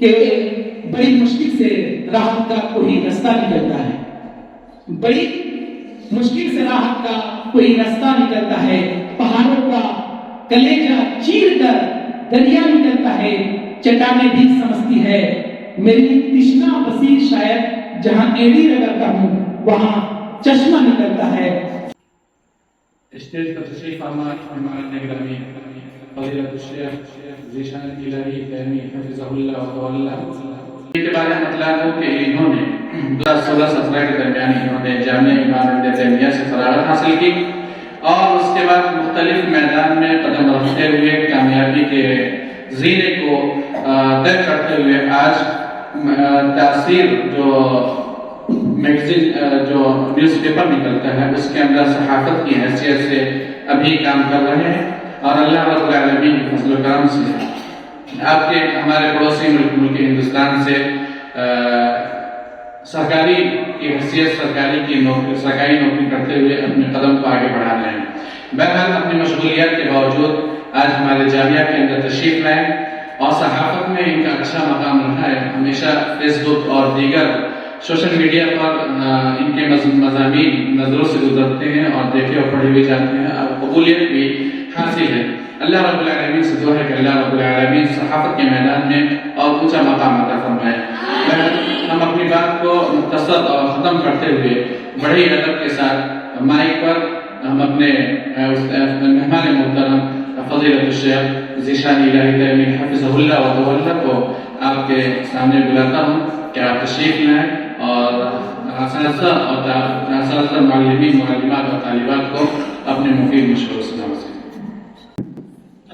کہ بڑی مشکل سے راحت کا کوئی راستہ نکلتا ہے، بڑی مشکل سے راحت کا کوئی راستہ نکلتا ہے، پہاڑوں کا کلیجہ چیر کر دریا نکلتا ہے، چٹانیں بھی سمجھتی ہے میری تشنا بسی، شاید جہاں ایڑی رگڑتا ہوں وہاں چشمہ نکلتا ہے۔ اسٹیج پر تشریف فرما ہمارے نگرامی فضیلت الشیخ ذیشان الہی تیمی حفظہ اللہ و اللہ کے بارے میں مطلب ہو کہ انہوں نے 2016-17 کے درمیان انہوں نے جامعہ امام ابن تیمیہ سے فراغت حاصل کی اور اس کے بعد مختلف میدان میں قدم رکھتے ہوئے کامیابی کے زینے کو طے کرتے ہوئے آج تاثیر جو میگزین جو نیوز پیپر نکلتا ہے اس کے اندر صحافت کی حیثیت سے ابھی کام کر رہے ہیں اور اللہ رب العالمین کے فضل و کرم سے آپ کے ہمارے پڑوسی ملک ہندوستان سے سرکاری کی حیثیت سرکاری نوکری کرتے ہوئے اپنے قدم کو آگے بڑھا رہے ہیں۔ بہرحال اپنی مشغولیات کے باوجود آج ہمارے جامعہ کے اندر تشریف لائے اور صحافت میں ان کا اچھا مقام رہا ہے۔ ہمیشہ فیس بک اور دیگر سوشل میڈیا پر ان کے مضامین نظروں سے گزرتے ہیں اور دیکھے اور پڑھے ہوئے جاتے ہیں اور قبولیت بھی حاصل ہے۔ اللہ رب العالمین سے دعا ہے کہ اللہ رب العالمین صحافت کے میدان میں اور اونچا مقام عطا فرمائے۔ ہم اپنی بات کو مختصر اور ختم کرتے ہوئے بڑے ادب کے ساتھ مائک پر ہم اپنے مہمان محترم فضیلت الشیخ ذیشان الہی تیمی حفظہ اللہ و اللہ کو آپ کے سامنے بلاتا ہوں کہ آپ تشریف لائیں اور اساتذہ معلمین معلمات اور طالبات کو اپنے مفید مشوروں سے نوازیں۔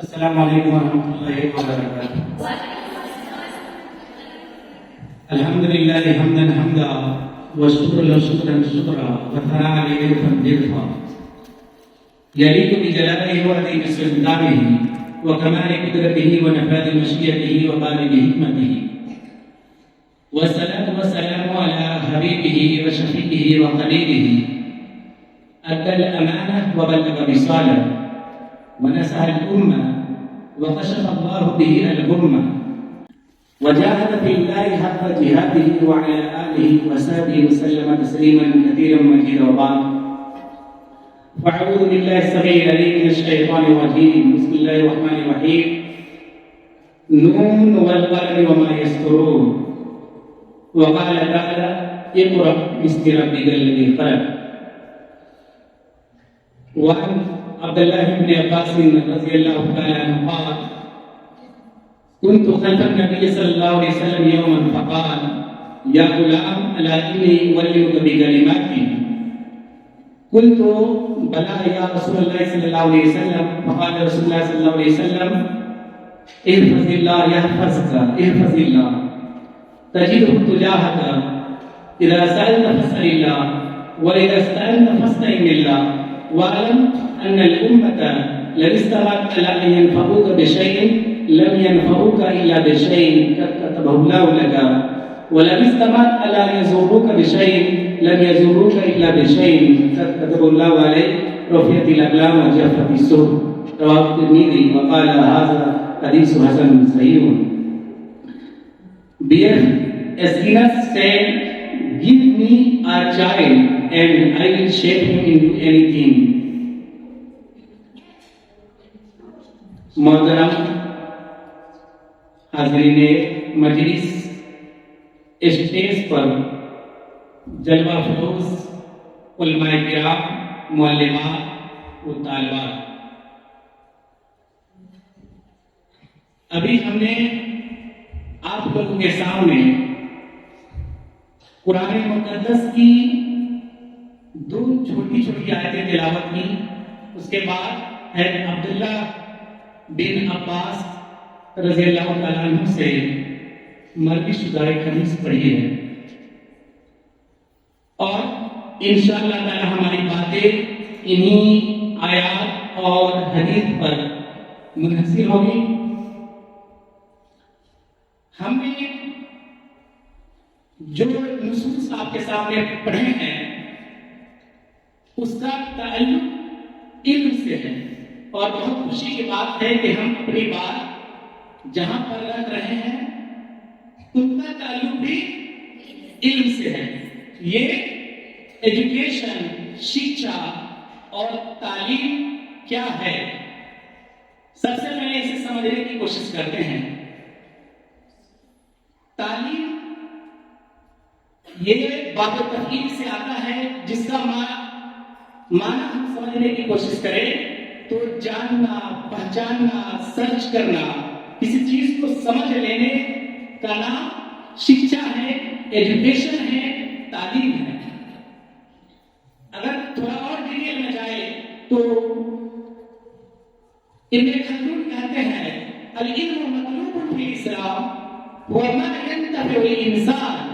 السلام علیکم ورحمۃ اللہ وبرکاتہ۔ الحمدللہ حمدا حمدا وشکرا شکرا شکرا وثناء علیہ فانجرفا یلیق بجلالہ وعظیم سلطانہ وکمال قدرتہ ونفاذ مشیئتہ وبالغ حکمتہ والصلاة والسلام على حبيبه وشفيعه وخليله أدى الأمانة وبلغ الرسالة ونصح الأمة وكشف الله به الغمة وجاهد في الله حق جهاده وعلى آله وصحبه وسلم تسليما كثيرا مزيدا وبعد فأعوذ بالله السميع العليم من الشيطان الرجيم بسم الله الرحمن الرحيم نون والقلم وما يسطرون وقال تعالى اقرأ باسم ربك الذي خلق وعن عبد الله بن عباس رضي الله تعالى عنه قال كنت خلف النبي صلى الله عليه وسلم يوما فقال يا غلام ألا إني أعلمك بكلماتي قلت بلى يا رسول الله صلى الله عليه وسلم فقال رسول الله صلى الله عليه وسلم احفظ الله يحفظك احفظ الله تجده تجاهك إذا سألت فاسأل الله وإذا استعنت فاستعن بالله واعلم أن الأمة لو استمعت على أن ينفعوك بشيء لم ينفعوك إلا بشيء قد كتبه الله لك ولو استمعت على أن يضروك بشيء لم يضروك إلا بشيء قد كتبه الله عليك رفعت الأقلام وجفت الصحف رواه الترمذي وقال هذا حديث حسن صحيح. Dear Aeschylus said, give me a child and I will shape him into anything. محترم حاضرین مجلس، اسٹیج پر جلوہ فروز علماء کرام، معلمات و طالبات، ابھی ہم نے آپ لوگوں کے سامنے قرآن مقدس کی دو چھوٹی چھوٹی آیتیں تلاوت کی، اس کے بعد حضرت عبداللہ بن عباس رضی اللہ تعالیٰ عنہ سے مروی شدہ ایک حدیث پڑھی ہے اور انشاءاللہ تعالی ہماری باتیں انہی آیات اور حدیث پر منحصر ہوگی۔ ہم نے جو نصوص آپ کے سامنے پڑھے ہیں اس کا تعلق علم سے ہے اور بہت خوشی کی بات ہے کہ ہم اپنی بات جہاں پر رکھ رہے ہیں ان کا تعلق بھی علم سے ہے. یہ ایجوکیشن، شکشا اور تعلیم کیا ہے؟ سب سے پہلے اسے سمجھنے کی کوشش کرتے ہیں. تعلیم یہ باب تفعیل سے آتا ہے، جس کا معنی ہم سمجھنے کی کوشش کریں تو جاننا، پہچاننا، سرچ کرنا، کسی چیز کو سمجھ لینے کا نام شکشا ہے، ایجوکیشن ہے، تعلیم ہے. اگر تھوڑا اور ڈیٹیل میں جائے تو ابن خلدون کہتے ہیں العلم مطلوب فی الاسلام وما ينتفع الانسان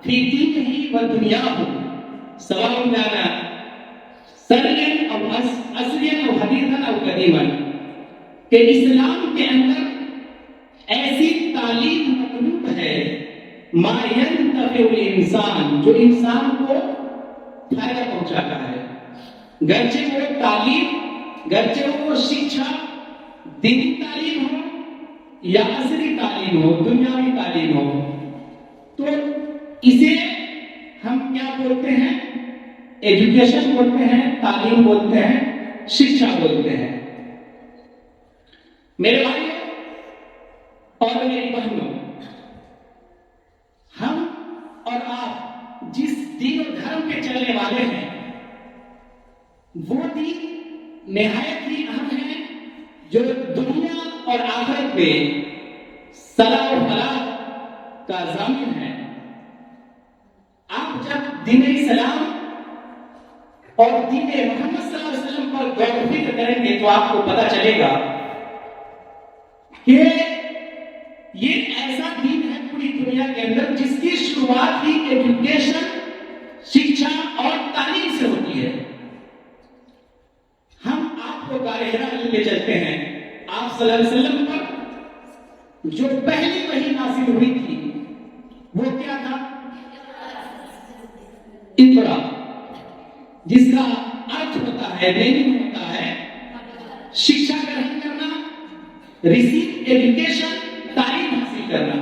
فی دینہ و دنیاہ سواء كان سرعا او اصلیا او حدیثا او قدیما، کہ اسلام کے اندر ایسی تعلیم مطلوب ہے ما ينتفع الانسان، جو انسان کو فائدہ پہنچاتا ہے، گرچہ وہ تعلیم، گرچہ وہ شکشا دینی تعلیم ہو یا عصری تعلیم ہو، دنیاوی تعلیم ہو. تو اسے ہم کیا بولتے ہیں؟ ایجوکیشن بولتے ہیں، تعلیم بولتے ہیں، شکشا بولتے ہیں. میرے بھائیوں اور میری بہنوں، ہم اور آپ جس دین و دھرم کے چلنے والے ہیں، وہ دین نہایت ہی اہم ہے جو دنیا اور آخرت میں صلاح و فلاح کا ضامن ہے. آپ جب دین اسلام اور دین محمد صلی اللہ علیہ وسلم پر غور و فکر کریں گے تو آپ کو پتہ چلے گا کہ یہ ایسا دین ہے پوری دنیا کے اندر جس کی شروعات ہی ایجوکیشن، شکشا اور تعلیم سے ہوتی ہے. ہم آپ کو غار حرا لے چلتے ہیں. آپ صلی اللہ علیہ وسلم پر جو پہلی وحی نازل ہوئی تھی وہ کیا تھا؟ اقرا، جس کا ارتھ ہوتا ہے، میننگ ہوتا ہے شکشا گرہن کرنا، ریسیو ایجوکیشن، تعلیم حاصل کرنا.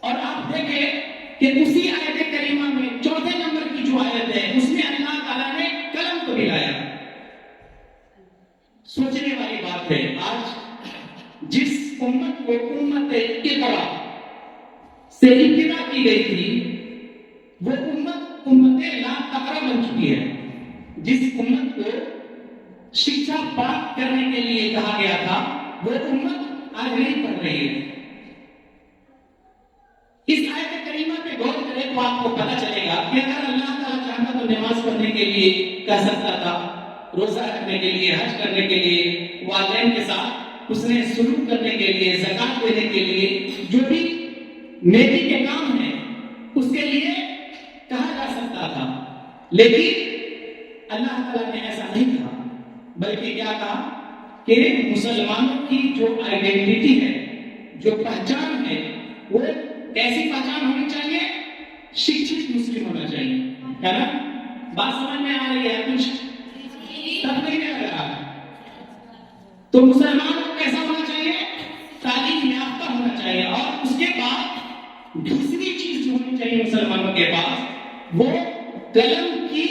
اور آپ دیکھیں کہ اسی آیت کریمہ میں چوتھے نمبر کی جو آیت ہے اس میں اللہ تعالیٰ نے قلم کو ملایا. سوچنے والی بات ہے، آج جس امت کو امت اقرا سے ابتدا کی گئی تھی وہ امت لا تقرا بن چکی ہے. جس امت کو شکشا پراپت کرنے کے لیے کہا گیا تھا وہ امت آج نہیں پڑھ رہی ہے. اس آیت کریمہ پہ غور کریں تو آپ کو پتہ چلے گا کہ اگر اللہ تعالیٰ چاہتا تو نماز پڑھنے کے لیے کہہ سکتا تھا، روزہ رکھنے کے لیے، حج کرنے کے لیے، والدین کے ساتھ اس نے سلوک کرنے کے لیے، زکات دینے کے لیے، جو بھی نیکی کے کام ہیں اس کے لیے کہا جا سکتا تھا. لیکن اللہ تعالیٰ نے ایسا نہیں کہا، بلکہ کیا کہا کہ مسلمانوں کی جو آئیڈینٹی ہے، جو پہچان ہے، وہ کیسی پہچان ہونی چاہیے؟ شکشت مسلم ہونا چاہیے. ہے نا؟ بات سمجھ میں آ رہی ہے؟ کچھ تب نہیں لگ رہا. تو مسلمان کو کیسا ہونا چاہیے؟ تعلیم یافتہ ہونا چاہیے. اور اس کے بعد دوسری چیز جو ہونی چاہیے مسلمانوں کے پاس وہ قلم کی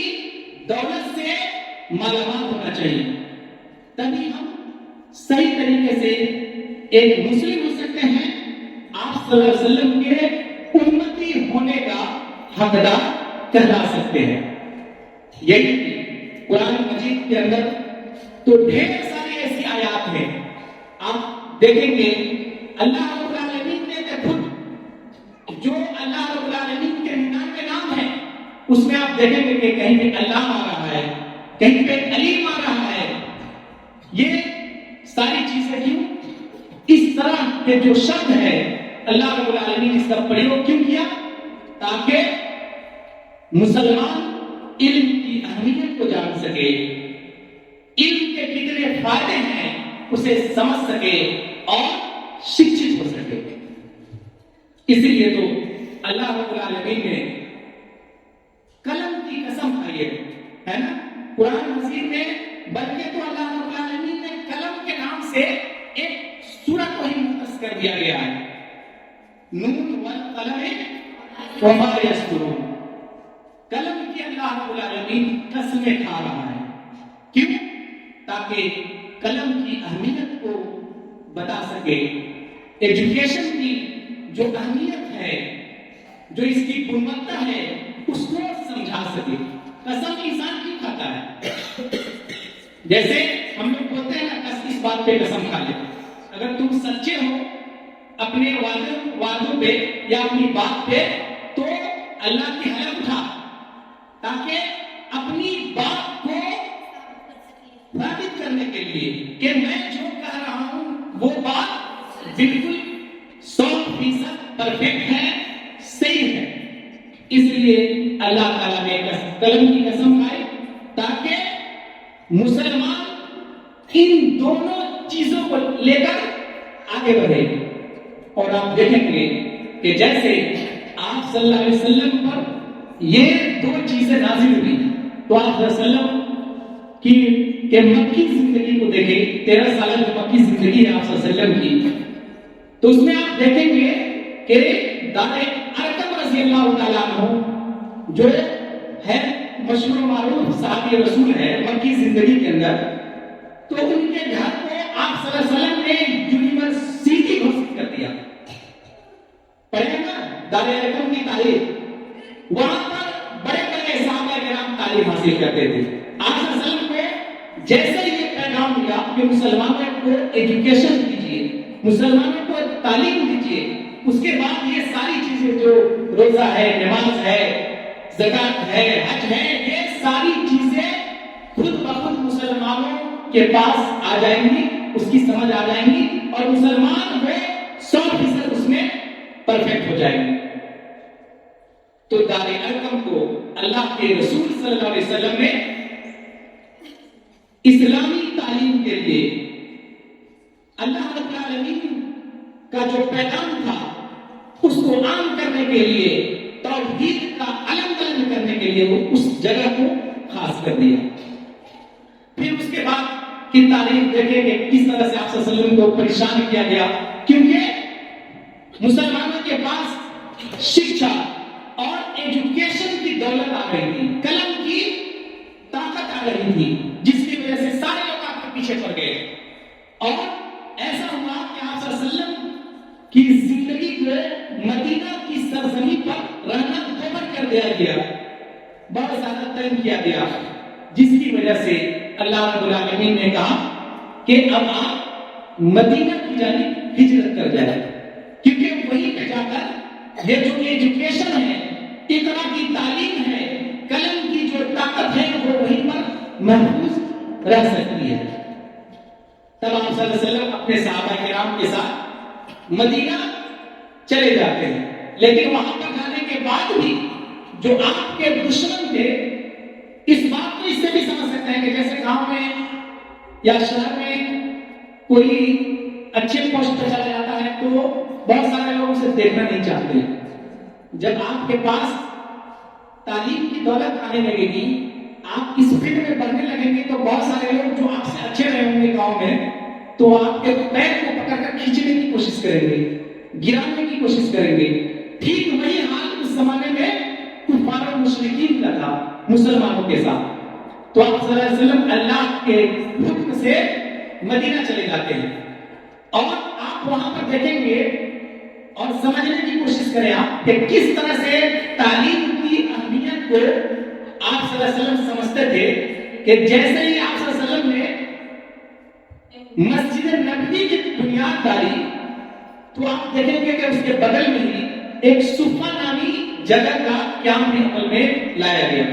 دولت سے مالا مال ہونا چاہیے. تبھی ہم صحیح طریقے سے ایک مسلم ہو سکتے ہیں، آپ صلی اللہ علیہ وسلم کے امتی ہونے کا حقدار کہلا سکتے ہیں. یہی قرآن مجید کے اندر تو ڈھیر ساری ایسی آیات ہیں. آپ دیکھیں گے اللہ رب العالمین نے خود جو اللہ رب العالمین کے 99 نام ہیں اس میں آپ دیکھیں گے کہ کہیں پہ اللہ آ رہا ہے، کہیں پہ علیم آ رہا ہے. یہ ساری چیزیں کیوں؟ اس طرح کے جو شبد ہے اللہ رب العالمین اس کا پریوگ کیوں کیا؟ تاکہ مسلمان علم کی اہمیت کو جان سکے، علم کے کتنے فائدے ہیں اسے سمجھ سکے اور شکشت ہو سکے. اسی لیے تو اللہ رب العالمین نے قلم کی قسم کھائی ہے نا قرآن مجید میں. بلکہ تو اللہ رب العالمین نے قلم کے نام سے ایک سورہ کو ہی مختص کر دیا گیا ہے. نون والقلم وما یسطرون. قلم کی اللہ رب العالمین قسمیں کھا رہا ہے. کیوں؟ تاکہ قلم کی اہمیت کو بتا سکے، ایجوکیشن کی جو اہمیت ہے، جو اس کی گنوتا ہے، اس کو سمجھا سکے. قسم انسان کیوں کھاتا ہے؟ جیسے ہم لوگ بولتے ہیں نا، اس بات پہ قسم کھا لے. اگر تم سچے ہو اپنے وعدوں پہ یا اپنی بات پہ، تو اللہ کی حلف اٹھا تاکہ اپنی بات کو ثابت کرنے کے لیے کہ میں جو کہہ رہا ہوں وہ بات بالکل 100% پرفیکٹ ہے، صحیح ہے. اس لیے اللہ تعالیٰ نے قلم کی قسم کھائی تاکہ مسلمان ان دونوں چیزوں کو لے کر آگے بڑھے. اور آپ دیکھیں گے کہ جیسے آپ صلی اللہ علیہ وسلم پر یہ دو چیزیں نازل ہوئی، تو آپ صلی اللہ علیہ وسلم کی مکی زندگی کو دیکھیں. 13 سالہ جو مکی زندگی ہے آپ صلی اللہ علیہ وسلم کی، تو اس میں آپ دیکھیں گے کہ دار ارقم رضی اللہ تعالیٰ عنہ جو ہے مشہور و معروف صحابی رسول ہے مکی زندگی کے اندر، تو ان کے گھر کو آپ صلی اللہ علیہ وسلم نے یونیورسٹی گھوشت کر دیا. پڑھیں نا دار ارقم کی تعلیم، وہاں پر بڑے بڑے صحابہ کرام تعلیم حاصل کرتے تھے. آپ صلی اللہ علیہ وسلم کو جیسے یہ پیغام ملا کہ مسلمانوں کو ایجوکیشن دیجیے، مسلمانوں کو تعلیم دیجیے، اس کے بعد یہ ساری چیزیں جو روزہ ہے، نماز ہے، زکات ہے، حج ہے، یہ ساری چیزیں خود بخود مسلمانوں کے پاس آ جائیں گی، اس کی سمجھ آ جائیں گی، اور مسلمان وہ 100% اس میں پرفیکٹ ہو جائیں گے. تو دار ارقم کو اللہ کے رسول صلی اللہ علیہ وسلم نے اسلامی تعلیم کے لیے، اللہ رب العالمین کا جو پیغام تھا اس کو عام کرنے کے لیے، توحید کا علم بلند کرنے کے لیے وہ اس جگہ کو خاص کر دیا. پھر اس کے بعد کی تاریخ دیکھیں کہ کس طرح سے آپ صلی اللہ علیہ وسلم کو پریشان کیا گیا، کیونکہ مسلمانوں کے پاس شکشا اور ایجوکیشن کی دولت آ گئی تھی، قلم کی طاقت آ رہی تھی، جس کی وجہ سے سارے لوگ آپ کے پیچھے پڑ گئے. اور ایسا ہوا کہ آپ صلی اللہ علیہ وسلم کی زندگی کو مدینہ کی سرزمین پر رحمت دوبر کر دیا گیا، بہت زیادہ تنگ کیا گیا، جس کی وجہ سے اللہ رب العالمین نے کہا کہ اب آپ مدینہ کی جانب ہجرت کر جائیں، کیونکہ وہیں پہ جا کر یہ جو ایجوکیشن ہے، اقرا کی تعلیم ہے، قلم کی جو طاقت ہے، وہ وہیں پر محفوظ رہ سکتی ہے. تب آپ صلی اللہ علیہ وسلم اپنے صحابہ کرام کے ساتھ مدینہ چلے جاتے ہیں. لیکن وہاں پر جانے کے بعد بھی جو آپ کے دشمن تھے، اس بات کو اس سے بھی سمجھ سکتے ہیں کہ جیسے گاؤں میں یا شہر میں کوئی اچھے پوسٹ پہ چلا جاتا ہے تو بہت سارے لوگ اسے دیکھنا نہیں چاہتے. جب آپ کے پاس تعلیم کی دولت آنے لگے گی، آپ اس فیلڈ میں بڑھنے لگیں گے، تو بہت سارے لوگ جو آپ سے اچھے رہے ہوں گے گاؤں میں، تو آپ کے پیر کو پکڑ کر کھینچنے کی کوشش کریں گے، گرانے کی کوشش کریں گے. ٹھیک وہی حال اس زمانے میں کفار و مشرکین کا تھا مسلمانوں کے ساتھ. تو آپ صلی اللہ علیہ وسلم اللہ کے حکم سے مدینہ چلے جاتے ہیں، اور آپ وہاں پر دیکھیں گے اور سمجھنے کی کوشش کریں آپ کہ کس طرح سے تعلیم کی اہمیت کو آپ صلی اللہ علیہ وسلم سمجھتے تھے. کہ جیسے ہی آپ صلی اللہ علیہ وسلم نے مسجد نبوی کی بنیاد ڈالی، تو آپ دیکھیں گے کہ اس کے بغل میں ہی ایک صفہ نامی جگہ کا قیام بھی عمل میں لایا گیا،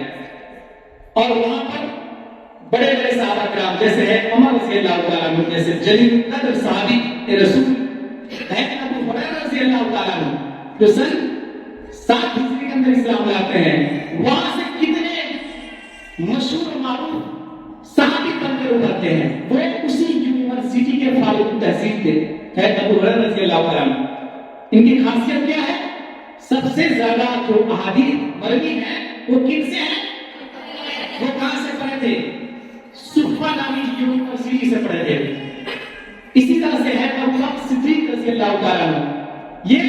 اور وہاں پر بڑے بڑے صحابہ کرام جیسے ہے عمر رضی اللہ تعالیٰ عنہ، جیسے جلیل القدر صحابی رسول ہے ابو ہریرہ رضی اللہ تعالیٰ عنہ، جو سن 7 ہجری کے اندر اسلام لاتے ہیں، وہاں سے کتنے مشہور و معروف صحابی بن کر ابھرتے ہیں. وہ اسی یونیورسٹی کے فارغ التحصیل تھے، ہے ابو ہریرہ رضی اللہ تعالیٰ عنہ. ان کی خاصیت کیا ہے؟ سب سے زیادہ جو احادیث مروی ہیں وہ کن سے ہیں؟ وہ کہاں سے پڑھے تھے؟ صفہ نامی یونیورسٹی سے پڑھے تھے. اسی طرح سے ہے ابو بکر صدیق رضی اللہ تعالیٰ عنہ. یہ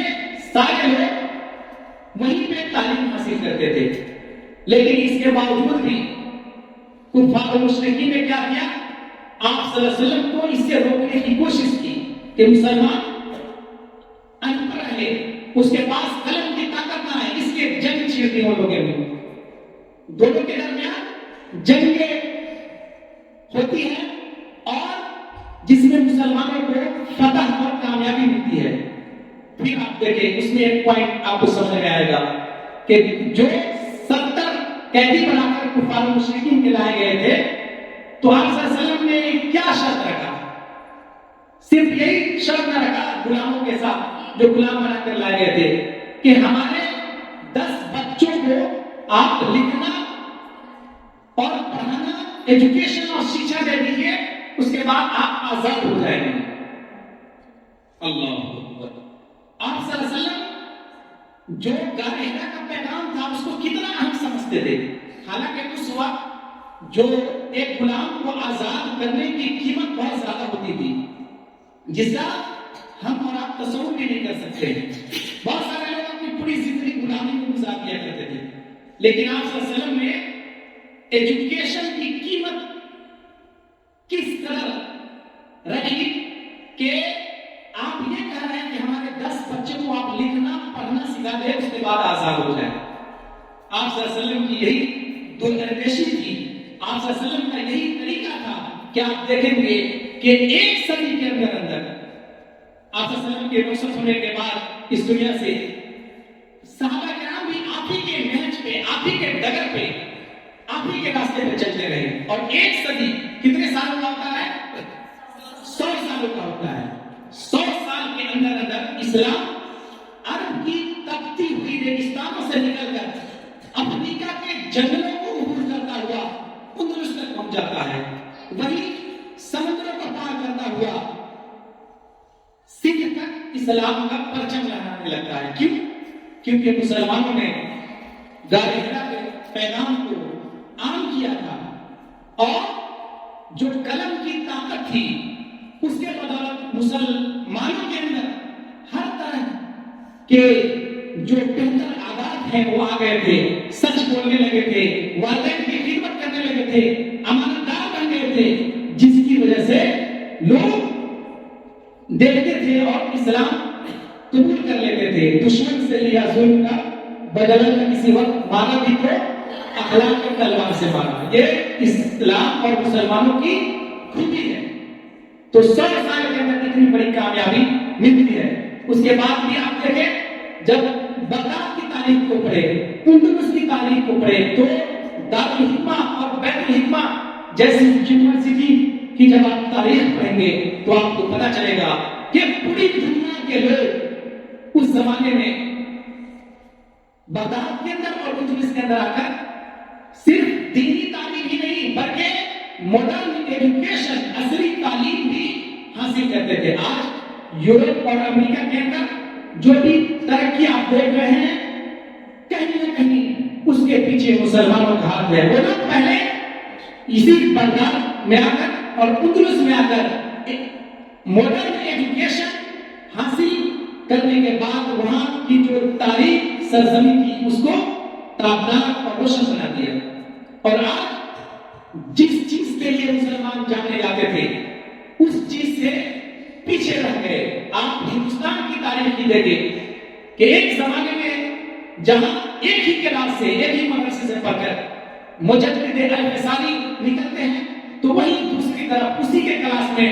سارے لوگ وہیں پہ تعلیم حاصل کرتے تھے، لیکن اس کے باوجود بھی کفار و مشرکین نے کیا کیا؟ آپ صلی اللہ علیہ وسلم کو اس سے روکنے کی کوشش کی کہ مسلمان ان پڑھ ہے، اس کے پاس قلم کی طاقت نہ ہے، اس کے جنگ چھیڑتی ہوں لوگوں میں، دونوں کے درمیان جنگیں ہوتی ہیں اور جس میں مسلمانوں کو فتح اور کامیابی ملتی ہے۔ پھر آپ دیکھیں اس میں ایک پوائنٹ آپ کو سمجھ میں آئے گا کہ جو 70 قیدی بنا کر کفار و مشرکین کے لائے گئے تھے تو آپ صلی اللہ علیہ وسلم نے کیا شرط رکھا؟ صرف یہی شرط نہ رکھا غلاموں کے ساتھ جو غلام بنا کر لائے گئے تھے کہ ہمارے 10 بچوں کو آپ لکھنا اور پڑھانا، ایجوکیشن اور شکشا دے دیجیے، اس کے بعد آپ آزاد ہو جائیں گے۔ اللہ اکبر۔ آپ صلی اللہ علیہ وسلم جو غار حرا کا پیغام تھا اس کو کتنا اہم سمجھتے تھے، حالانکہ اس وقت جو ایک غلام کو آزاد کرنے کی قیمت بہت زیادہ ہوتی تھی جس کا ہم اور آپ تصور بھی نہیں کر سکتے۔ بہت سارے لوگ اپنی پوری زندگی غلامی میں گزار دیا کرتے تھے، لیکن آپ صلی اللہ علیہ وسلم نے ایجوکیشن کی قیمت کس طرح رکھی کہ آپ یہ کہہ رہے ہیں کہ ہمارے 10 بچوں کو آپ لکھنا پڑھنا سکھا دیں، اس کے بعد آزاد ہو جائیں۔ آپ صلی اللہ علیہ وسلم کی یہی دردیشی تھی، آپ صلی اللہ علیہ وسلم کا یہی طریقہ تھا کہ آپ دیکھیں گے کہ ایک صدی کے اندر آپ صلی اللہ علیہ وسلم کے رخصت ہونے کے بعد اس دنیا سے صحابہ کرام بھی آپ ہی کے نہج پہ، آپ ہی کے ڈگر پہ، آپ ہی کے راستے پہ چلتے رہے، اور ایک صدی کتنے سالوں کا ہوتا ہے؟ 100 سالوں کا ہوتا ہے۔ 100 سال کے اندر اسلام عرب کی تپتی ہوئی ریگستانوں سے نکل کر افریقہ کے جنگلوں کو عبور کرتا ہوا اندلس تک پہنچ جاتا ہے، وہیں سمندروں کو پار کرتا ہوا سندھ تک اسلام کا پرچم لہرانے لگتا ہے۔ کیوں؟ کیونکہ مسلمانوں نے غار حرا کے پیغام کو عام کیا تھا، اور جو قلم کی طاقت تھی اس کے بدولت مسلمانوں کے اندر ہر طرح کے جو بہتر عادات ہیں وہ آ گئے تھے، سچ بولنے لگے تھے، والدین کی خدمت کرنے لگے تھے، امانت دار بن گئے تھے، جس کی وجہ سے لوگ دیکھتے تھے اور اسلام قبول کر لیتے تھے۔ دشمن سے لیا ظلم کا بدلہ کسی وقت مارا بھی تو اخلاق کی تلوار سے مارا، یہ اسلام اور مسلمانوں کی خوبی ہے۔ تو 100 سال کے اندر اتنی بڑی کامیابی ملتی ہے۔ اس کے بعد بھی آپ دیکھیں جب بغداد کی تاریخ کو پڑھے، اندلس کی تاریخ کو پڑھے، تو دارالحکمہ اور بیت الحکمہ جیسی یونیورسٹی کی جب آپ تاریخ پڑھیں گے تو آپ کو پتہ چلے گا کہ پوری دنیا کے لوگ اس زمانے میں بغداد کے اندر اور اندلس کے اندر آ کر صرف دینی تعلیم ہی نہیں بلکہ ماڈرن ایجوکیشن، عصری تعلیم بھی حاصل کرتے تھے۔ آج یورپ اور امریکہ کے اندر جو بھی ترقی آپ دیکھ رہے ہیں، کہیں نہ کہیں اس کے پیچھے مسلمانوں کا ہاتھ ہے۔ وہ لوگ پہلے اسی بغداد میں آ کر اور اندلس میں آ کر ماڈرن ایجوکیشن حاصل کرنے کے بعد وہاں کی جو تاریخ سرزمین تھی اس کو تابدار اور روشن بنا دیا، اور آج جس چیز کے لیے مسلمان جانے جاتے تھے اس چیز سے پیچھے رہ گئے۔ آپ ہندوستان کی تاریخ کی دیکھیں کہ ایک زمانے میں جہاں ایک ہی کلاس سے، ایک ہی مدرسے سے پڑھ کر مجدد الفسانی نکلتے ہیں، تو وہیں دوسری طرف اسی کے کلاس میں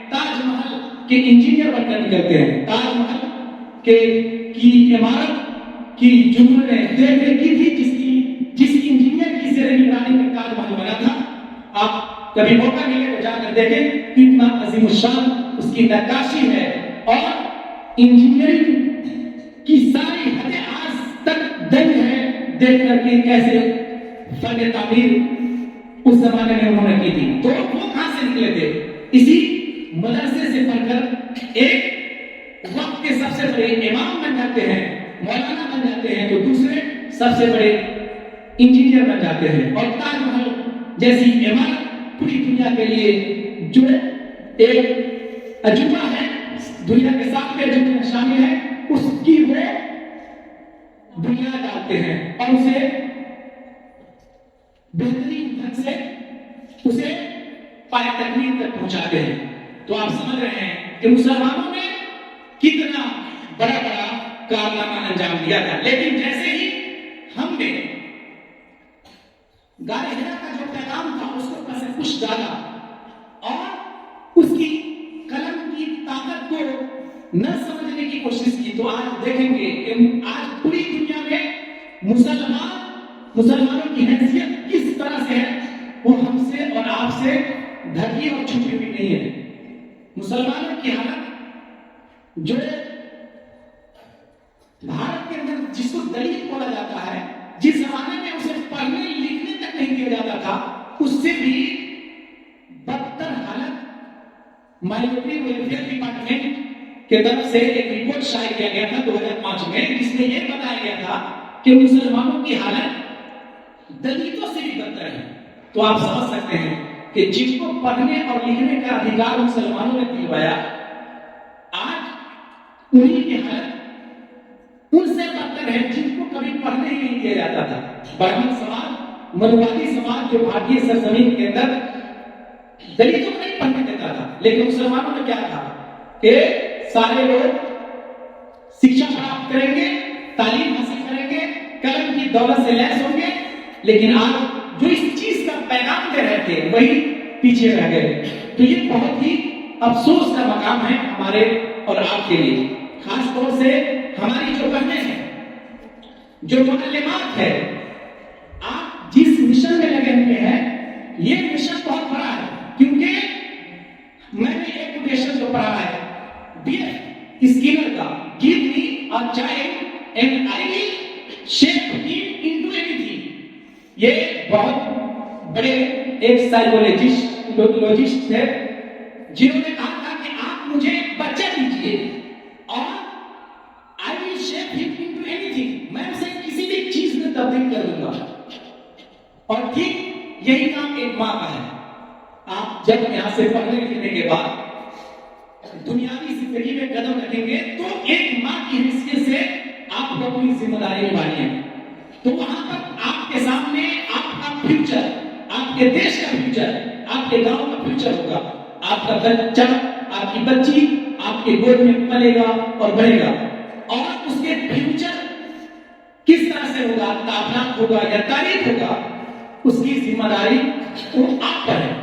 تاج محل کے انجینئر بن کر نکلتے ہیں۔ تاج محل کی عمارت کی جنہوں نے دیکھ ریکھ کی تھی، جس انجینئر کی زیر نگرانی میں تاج محل بنا تھا، آپ کبھی موقع ملے تو جا کر دیکھیں کتنا عظیم الشان اس کی نقاشی ہے، اور انجینئرنگ کی ساری حدیں آج تک دنگ ہے دیکھ کر کے کیسے فن تعمیر اس زمانے میں انہوں نے کی تھی۔ تو وہ کہاں سے نکلے تھے؟ اسی مدرسے سے پڑھ کر ایک وقت کے سب سے بڑے امام بن جاتے ہیں، مولانا بن جاتے ہیں، تو دوسرے سب سے بڑے انجینئر بن جاتے ہیں۔ اور تاج محل جیسی عمارت پوری دنیا کے لیے جو ایک عجوبہ ہے، دنیا کے 7 عجوبے میں شامل ہے، اس کی وہ بنیاد ڈالتے ہیں اور اسے بہترین ڈھنگ سے اسے پائے تکمیل تک پہنچاتے ہیں. تو آپ سمجھ رہے ہیں کہ مسلمانوں نے کتنا بڑا بڑا کارنامہ انجام دیا تھا. لیکن جیسے ہی ہم نے غار حرا کا جو پیغام تھا اس کو پس پش ڈالا اور اس کی قلم کی طاقت کو نہ سمجھنے کی کوشش کی, تو آج دیکھیں گے کہ آج پوری دنیا میں مسلمانوں کی حیثیت کس طرح سے ہے وہ ہم سے اور آپ سے ڈھکی اور چھپی ہوئی نہیں ہے. مسلمانوں کی حالت جو بھارت کے اندر جس کو دلت بولا جاتا ہے, جس زمانے میں اسے پڑھنے لکھنے تک نہیں دیا جاتا تھا, اس سے بھی بدتر حالت مائنورٹی ویلفیئر ڈپارٹمنٹ کے طرف سے ایک رپورٹ شائع کیا گیا تھا 2005 میں, جس میں یہ بتایا گیا تھا کہ مسلمانوں کی حالت دلتوں سے بھی بدتر ہے. تو آپ سمجھ سکتے ہیں کہ جن کو پڑھنے اور لکھنے کا ادھیکار مسلمانوں نے دلوایا, آج انہیں کی حالت ان سے بدتر ہے جن کو کبھی پڑھنے ہی نہیں دیا جاتا تھا. برہمن سماج, منوادی سماج جو بھارتی سرزمین کے اندر دلتوں کو نہیں پڑھنے دیتا تھا, لیکن مسلمانوں نے کیا کہا کہ سارے لوگ شکشا پراپت کریں گے, تعلیم حاصل کریں گے, قلم کی دولت سے لیس ہوں گے. لیکن آج جو اس چیز کا پیغام دے رہے تھے وہی پیچھے رہ گئے. تو یہ بہت ہی افسوس کا مقام ہے ہمارے اور آپ کے لیے, خاص طور سے ہماری جو بہنیں ہیں, جو معلمات ہے. آپ جس مشن میں لگے ہوئے ہیں یہ مشن بہت بڑا ہے, کیونکہ میں نے ایک کوٹیشن جو پڑھا ہے بی ایف اسکینر کا, give me a child and I will shape him into anything. یہ بہت بڑے ایک سائیکولوجسٹ ہے جنہوں نے کہا تھا کہ آپ مجھے ایک بچہ دیجیے اور I will shape him into anything, میں اسے کسی بھی چیز میں تبدیل کر دوں گا. اور ٹھیک یہی کام ایک ماں کا ہے. آپ جب یہاں سے پڑھنے لکھنے کے بعد دنیاوی زندگی میں قدم رکھیں گے تو ایک ماں کی حیثیت سے آپ کو اپنی ذمہ داری نبھانی ہے. تو وہاں پر آپ کے سامنے آپ کا فیوچر, آپ کے دیش کا فیوچر, آپ کے گاؤں کا فیوچر ہوگا. آپ کا بچہ, آپ کی بچی آپ کے گود میں پلے گا اور بڑھے گا, اور اس کے فیوچر کس طرح سے ہوگا, تابناک ہوگا یا تاریخ ہوگا, اس کی ذمہ داری وہ آپ پر ہے.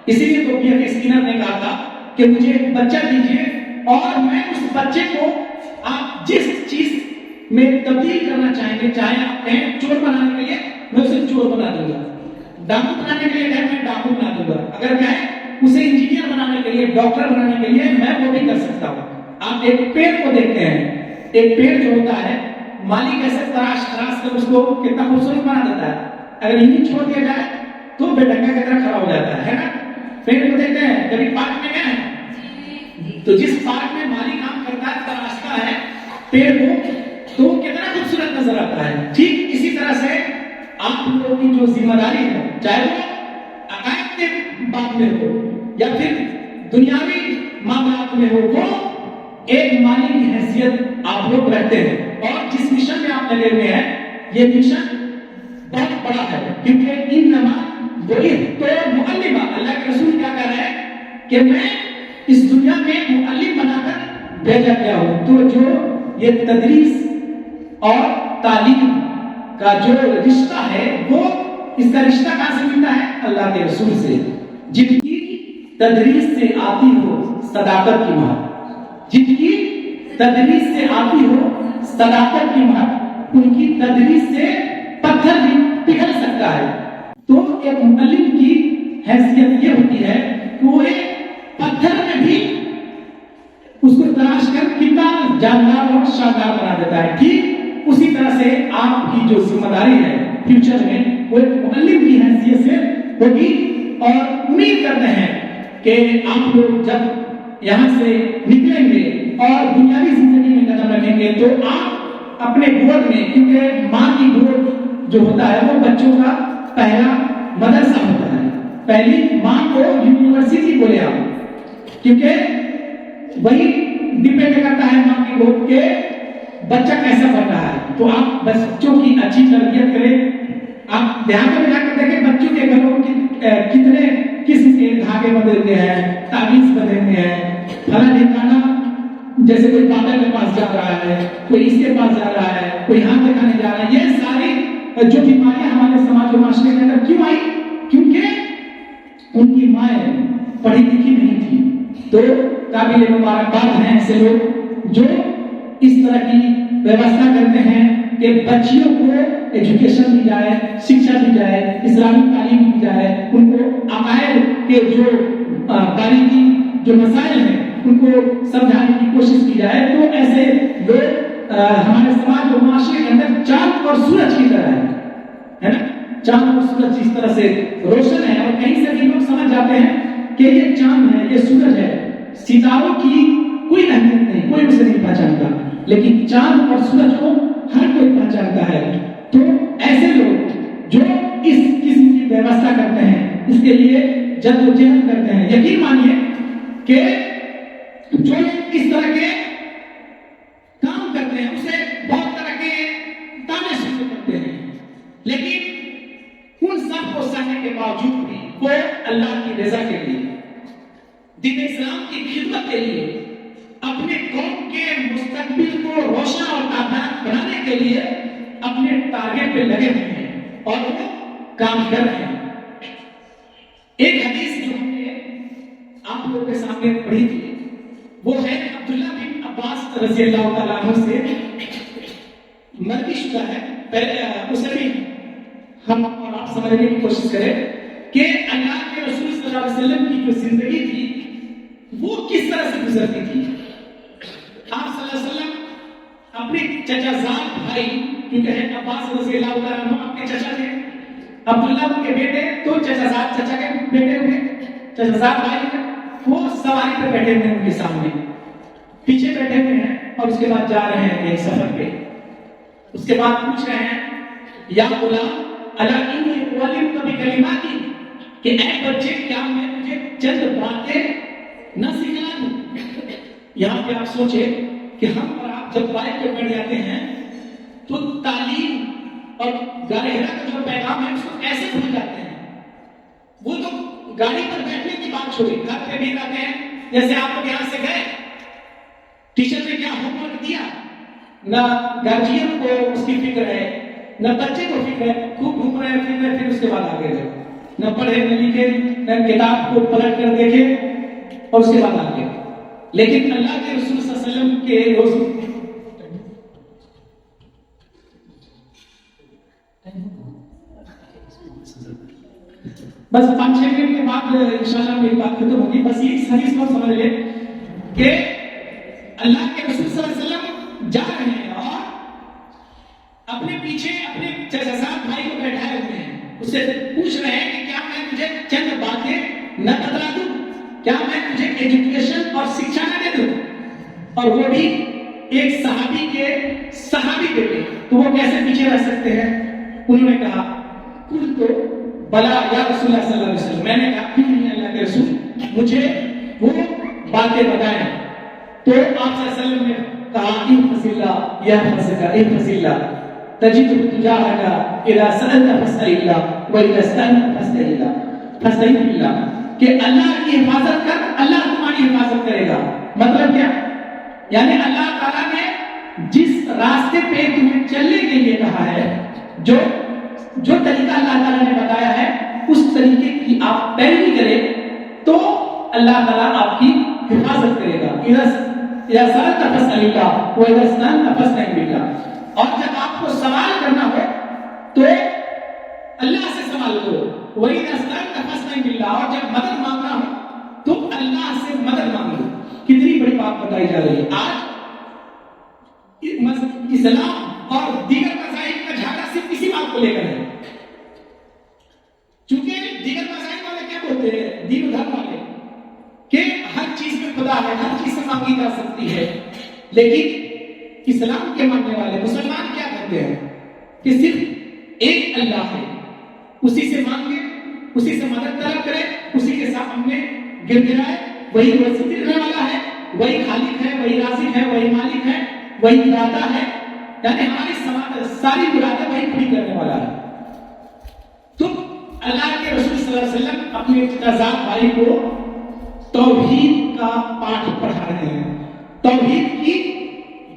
اسی لیے تو بی ایف اسکینر نے کہا تھا کہ مجھے ایک بچہ دیجیے اور میں اس بچے کو آپ جس چیز میں تبدیل کرنا چاہیں گے, چاہے آپ کہیں چور بنانے کے لیے میں اسے چور بنا دوں گا, ڈاکو بنانے کے لیے کہیں میں ڈاکو بنا دوں گا, اگر کہیں اسے انجینئر بنانے کے لیے, ڈاکٹر بنانے کے لیے میں وہ بھی کر سکتا ہوں. آپ ایک پیڑ کو دیکھتے ہیں, ایک پیڑ جو ہوتا ہے مالی کیسے تراش کر اس کو کتنا خوبصورت بنا دیتا ہے, اگر یہیں چھوڑ دیا جائے تو بے ڈنگا کی طرح کھڑا ہو جاتا ہے نا. پیڑ کو دیکھتے ہیں, کبھی پارک میں گئے ہیں تو جس پارک میں مالی کام کرتا ہے تراشتا ہے پیڑ کو تو کتنا خوبصورت نظر آتا ہے. ٹھیک اسی طرح سے آپ لوگوں کی جو ذمہ داری ہے, چاہے وہ عقائد کے بات میں ہو یا پھر دنیاوی معاملات میں ہو, وہ ایک مالی کی حیثیت آپ لوگ رہتے ہیں. اور جس مشن میں آپ لگے ہوئے ہیں یہ مشن بہت بڑا ہے, کیونکہ انما بعثت معلما, اللہ کے رسول کیا کہہ رہے ہیں کہ میں اس دنیا میں معلم بنا کر بھیجا گیا ہوں. تو جو یہ تدریس اور تعلیم کا جو رشتہ ہے وہ اس کا رشتہ کہاں سے ملتا ہے, اللہ کے رسول سے. جن کی تدریس سے آتی ہو صداقت کی مہر, جن کی تدریس سے آتی ہو صداقت کی مہر, ان کی تدریس سے پتھر بھی پگھل سکتا ہے. تو ایک معلم کی حیثیت یہ ہوتی ہے کہ وہ ایک پتھر میں بھی اس کو تراش کر کتنا جاندار اور شاندار بنا دیتا ہے. ٹھیک اسی طرح سے آپ کی جو ذمہ داری ہے فیوچر میں وہ ایک معلم کی حیثیت سے ہوگی. اور امید کرتے ہیں کہ آپ لوگ جب یہاں سے نکلیں گے اور دنیاوی زندگی میں قدم رکھیں گے تو آپ اپنے گود میں, کیونکہ ماں کی گود جو ہوتا ہے وہ بچوں کا پہلا مدرسہ ہوتا ہے, پہلی ماں کو یونیورسٹی بولے آپ, کیونکہ وہی ڈیپینڈ کرتا ہے ماں کی گود کے بچہ کیسا بن رہا ہے. تو آپ بچوں کی اچھی تربیت کریں. آپ دیہاتوں میں جا کر دیکھیں بچوں کے گھروں کتنے قسم کے دھاگے بدے ہوئے ہیں, تعویذ بدے ہوئے ہیں. فلاں ٹھکانا جیسے کوئی بابا کے پاس جا رہا ہے, کوئی اس کے پاس جا رہا ہے, کوئی ہاتھ دکھانے جا رہا ہے. یہ ساری جو بیماریاں ہمارے سماج و معاشرے کے اندر کیوں آئی؟ کیونکہ ان کی مائیں پڑھی لکھی نہیں تھی. تو قابل مبارکباد ہیں ایسے لوگ جو اس طرح کی ویوستھا کرتے ہیں کہ بچیوں کو ایجوکیشن دی جائے, شکشا دی جائے, اسلامی تعلیم دی جائے, ان کو عقائد کے جو باریکی جو مسائل ہیں ان کو سمجھانے کی کوشش کی جائے. تو ایسے لوگ ہمارے سماج اور معاشرے کے اندر چاند اور سورج کی طرح ہے نا. چاند اور سورج اس طرح سے روشن ہے, اور کہیں سے بھی لوگ سمجھ جاتے ہیں کہ یہ چاند ہے, یہ سورج ہے. ستاروں کی کوئی اہمیت نہیں, کوئی اسے نہیں پہچانتا, لیکن چاند اور سورج کو ہر کوئی پہچانتا ہے. تو ایسے لوگ جو اس قسم کی ویوستھا کرتے ہیں, اس کے لیے جدوجہد کرتے ہیں, یقین مانیے کہ جو اس طرح کے کام کرتے ہیں اسے بہت طرح کے تانے سننے پڑتے ہیں, لیکن ان سب کو سہنے کے باوجود بھی وہ اللہ کی رضا کے لیے, دین اسلام کی خدمت کے لیے, اپنے قوم کے مستقبل کو روشن اور آباد بنانے کے لیے اپنے ٹارگٹ پہ لگے ہوئے ہیں اور وہ کام کر رہے ہیں. ایک حدیث جو ہم نے آپ لوگوں کے سامنے پڑھی تھی وہ ہے عبداللہ بن عباس رضی اللہ تعالیٰ عنہ سے مروی شدہ ہے. اسے بھی ہم اور آپ سمجھنے کی کوشش کریں کہ اللہ کے رسول صلی اللہ علیہ وسلم کی جو زندگی تھی وہ کس طرح سے گزرتی تھی. آپ صلی اللہ علیہ وسلم اپنے چچا زاد بھائی, کیونکہ ہے عباس رضی اللہ تعالیٰ عنہ آپ کے چچا تھے, عبداللہ کے بیٹے تو چچا زاد چچا کے بیٹے ہوئے, چچا زاد بھائی ہیں, وہ سواری پہ بیٹھے ہوئے ہیں, ان کے سامنے پیچھے بیٹھے ہوئے ہیں, اور اس کے بعد جا رہے ہیں ایک سفر پہ. اس کے بعد پوچھ رہے ہیں یا غلام الا انی اعلمک بکلمات, کہ اے بچے کیا میں تجھے چند باتیں نہ سکھلا دوں. یہاں پہ آپ سوچیں کہ ہم اور آپ جب بائک پہ بیٹھ جاتے ہیں تو تعلیم اور گاڑی کا جو پیغام ہے اس کو ایسے بھول جاتے ہیں. وہ تو گاڑی پر بیٹھنے کی بات چھوڑی, گھر پہ بھی رہتے ہیں, جیسے آپ لوگ یہاں سے گئے, ٹیچر نے کیا ہوم ورک دیا, نہ گارجین کو اس کی فکر ہے, نہ بچے کو فکر ہے, خوب گھوم رہے ہیں پھر اس کے بعد آگے گئے, نہ پڑھے نہ لکھے, نہ کتاب کو پلٹ کر دیکھے, اور اس کے بعد آگے. لیکن اللہ کے رسول صلی اللہ علیہ وسلم کے روز بس 5-6 منٹ کے بعد انشاءاللہ میری بات ختم ہوگی. بس اس حدیث کو سمجھ لیں کہ اللہ کے رسول صلی اللہ علیہ وسلم جا رہے ہیں اور اپنے پیچھے اپنے چچازاد بھائی کو بیٹھائے ہوئے ہیں, اس سے پوچھ رہے ہیں کہ کیا میں تجھے چند باتیں نہ بتلا دوں, کیا میں تجھے ایجوکیشن اور شکشا نہ دے دوں. اور وہ بھی ایک صحابی کے صحابی بیٹے, تو وہ کیسے پیچھے رہ سکتے ہیں. انہوں نے کہا کل تو بلا یا رسول اللہ صلی اللہ علیہ وسلم, میں نے کہا کیوں نہیں اللہ کے رسول, مجھے وہ باتیں بتائیں. تو آپ صلی اللہ علیہ وسلم نے کہا احفظ اللہ یحفظک, احفظ اللہ تجدہ تجاہک, اذا سألت فاسأل اللہ واذا استعنت فاستعن باللہ, کہ اللہ کی حفاظت کر, اللہ تمہاری حفاظت کرے گا. مطلب کیا؟ یعنی اللہ تعالیٰ نے جس راستے پہ تمہیں چلنے کے لیے کہا ہے, جو طریقہ اللہ تعالیٰ نے بتایا ہے اس طریقے کی آپ پیروی کریں تو اللہ تعالیٰ آپ کی حفاظت کرے گا. اذا سألت فاسأل اللہ واذا استعنت فاستعن باللہ, اور جب آپ کو سوال کرنا ہو تو اللہ سے سوال کرو, وَإِذَا اسْتَعَنْتَ فَاسْتَعِنْ بِاللَّهِ, اور جب مدد مانگنا ہو تو اللہ سے مدد مانگو. کتنی بڑی بات بتائی جا رہی ہے. آج اسلام اور دیگر مذاہب کا جھگڑا صرف اسی بات کو لے کر ہے, چونکہ دیگر مذاہب والے کیا بولتے ہیں, دین و دھرم والے, کہ ہر چیز میں خدا ہے, ہر چیز سے مانگی جا سکتی ہے. لیکن اسلام کے ماننے والے مسلمان کیا کہتے ہیں کہ صرف ایک اللہ ہے, اسی سے مانگے, اسی سے مدد طلب کرے, اسی کے سامنے گر گرائے, وہی وسیع رہنے والا ہے, وہی خالق ہے, وہی رازق ہے, وہی مالک ہے, وہی داتا ہے, یعنی ہماری ساری مرادیں وہی پوری کرنے والا ہے. تو اللہ کے رسول صلی اللہ علیہ وسلم اپنے چچا بھائی کو توحید کا پاٹھ پڑھا رہے ہیں, توحید کی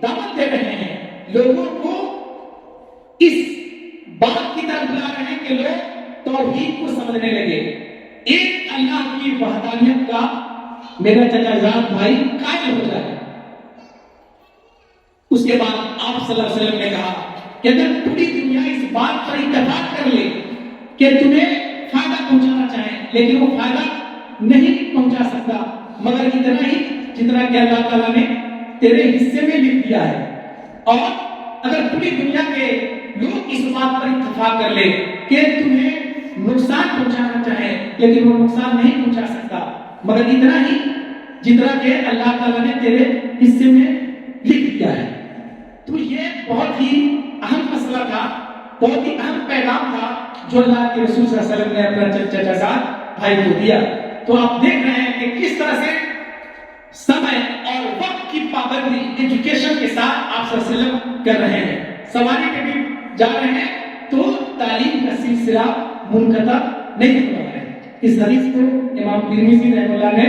دعوت دے رہے ہیں, لوگوں کو اس بات کی طرف بلا رہے ہیں کہ لوگ توحید کو سمجھنے لگے, ایک اللہ کی وحدانیت کا میرا چچا بھائی قائل ہو جائے. اس کے بعد آپ صلی اللہ علیہ وسلم نے کہا کہ اگر پوری دنیا اس بات پر اتفاق کر لے کہ تمہیں فائدہ پہنچانا چاہیں لیکن وہ فائدہ نہیں پہنچا سکتا مگر اتنا ہی جتنا کہ اللہ تعالیٰ نے تیرے حصے میں لکھ دیا ہے, اور اگر پوری دنیا کے لوگ اس بات پر اتفاق کر لے کہ تمہیں نقصان پہنچانا چاہیں لیکن وہ نقصان نہیں پہنچا سکتا مگر اتنا ہی جتنا کہ اللہ تعالیٰ نے تیرے حصے میں لکھ دیا ہے, تو یہ بہت ہی اہم مسئلہ تھا, بہت ہی اہم پیغام تھا جو اللہ کے رسول صلی اللہ علیہ وسلم نے اپنا چچا بھائی کو دیا. تو آپ دیکھ رہے ہیں کہ کس طرح سے سمے اور وقت کی پابندی ایجوکیشن کے ساتھ آپ صلی اللہ علیہ وسلم کر رہے ہیں. سواری پہ بھی جا رہے ہیں تو تعلیم کا سلسلہ منقطع نہیں ہو رہا ہے. اس حدیث کو امام ترمذی رحمہ اللہ نے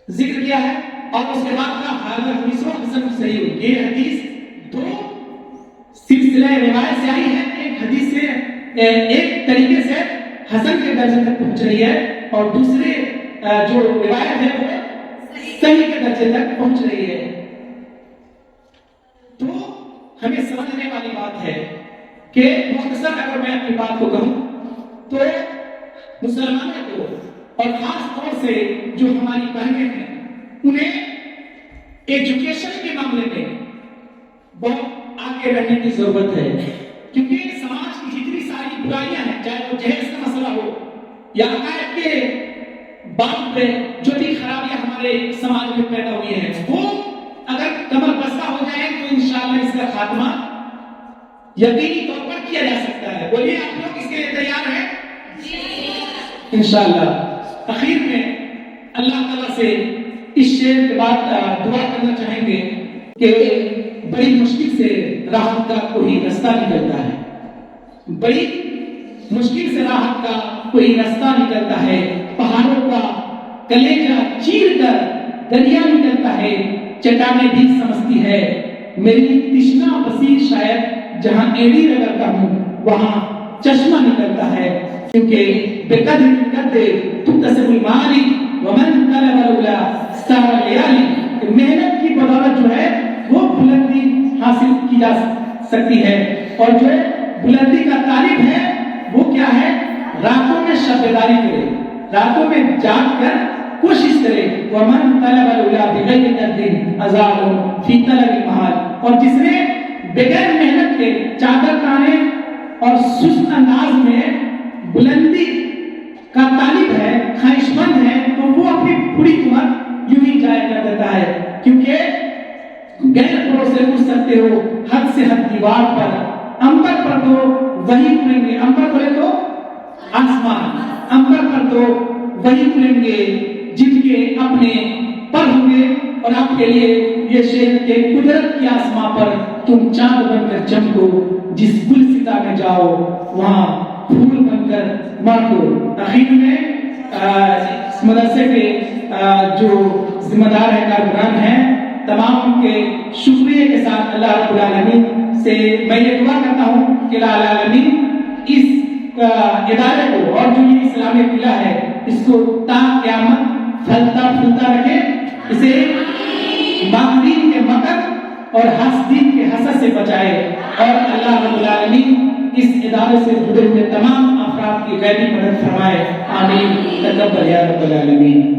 ذکر کیا ہے اور اس کے بعد کا حاضر حدیث و حسن صحیح. یہ حدیث دو سلسلہ روایت سے آئی ہے, ایک حدیث سے ایک طریقے سے حسن کے درجے تک پہنچ رہی ہے اور دوسرے جو روایت ہے وہ صحیح کے درجے تک پہنچ رہی ہے. تو ہمیں سمجھنے والی بات ہے کہ مختصر اگر میں اپنی بات کو کہوں تو مسلمانوں کو اور خاص طور سے جو ہماری بہنیں ہیں انہیں ایجوکیشن کے معاملے میں بہت آگے رہنے کی ضرورت ہے, کیونکہ سماج کی جتنی ساری برائیاں ہیں, چاہے وہ جہیز کا مسئلہ ہو یا عقائد کے باب میں جو بھی خرابیاں ہمارے سماج میں پیدا ہوئی ہیں, وہ اگر کمر بستہ ہو جائے تو انشاءاللہ اس کا خاتمہ یقینی طور پر کیا جا سکتا ہے. بولیے آپ لوگ اس کے لیے تیار ہیں؟ انشاءاللہ. اخیر میں اللہ تعالیٰ سے اس شعر کے بعد دعا کرنا چاہیں گے کہ بڑی مشکل سے راحت کا کوئی رستہ نکلتا ہے, بڑی مشکل سے راحت کا کوئی رستہ نکلتا ہے, پہاڑوں کا کلیجہ چیر کر دریا نکلتا ہے, چٹانیں بھی سمجھتی ہے میری تشنا بصیر شاید جہاں ایڑی رگڑتا ہوں وہاں چشمہ نکلتا ہے, کیونکہ بے قدر قدر تکتسب المعالی ومن طلب الاولی سار لیالی, محنت کی بدولت جو ہے وہ بلندی حاصل کی جا سکتی ہے, اور جو بلندی کا طالب ہے وہ کیا ہے, راتوں میں شب بیداری کرے, راتوں میں جاگ کر کوشش کرے. ومن طلب الاولی بغیر قدر ازال فی طلب المحال, اور جس نے بغیر محنت کے چادر تانے اور سست انداز میں بلندی کا طالب ہے, خواہش مند ہے, تو وہ اپنی پوری عمر یوں ہی ضائع کر دیتا ہے, کیونکہ غیر بھروسے اٹھ سکتے ہو حد سے حد دیوار پر, امبر پر تو وہی اڑیں گے, امبر بولے تو آسمان, امبر پر تو وہی اڑیں گے جن کے اپنے پر ہوں گے, اور آپ کے لیے یہ شعر کہ قدرت کی آسمان پر تم چاند بن کر چمکو, جس گلستاں میں جاؤ وہاں پھول بن کر مارکو. اخیر میں اس مدرسے کے جو ذمہ دار ہے, کارکنان ہیں, تمام کے شکریہ کے ساتھ اللہ رب العالمین سے میں یہ دعا کرتا ہوں کہ اللہ العالمین اس ادارے کو اور جو یہ اسلامی قلعہ ہے اس کو تا قیامت پھلتا پھولتا رکھے, اسے ماکرین کے مکر اور حاسدین کے حسد سے بچائے, اور اللہ رب العالمین اس ادارے سے جڑے ہوئے تمام افراد کی غیبی مدد فرمائے. آمین. تقبل یا رب العالمین.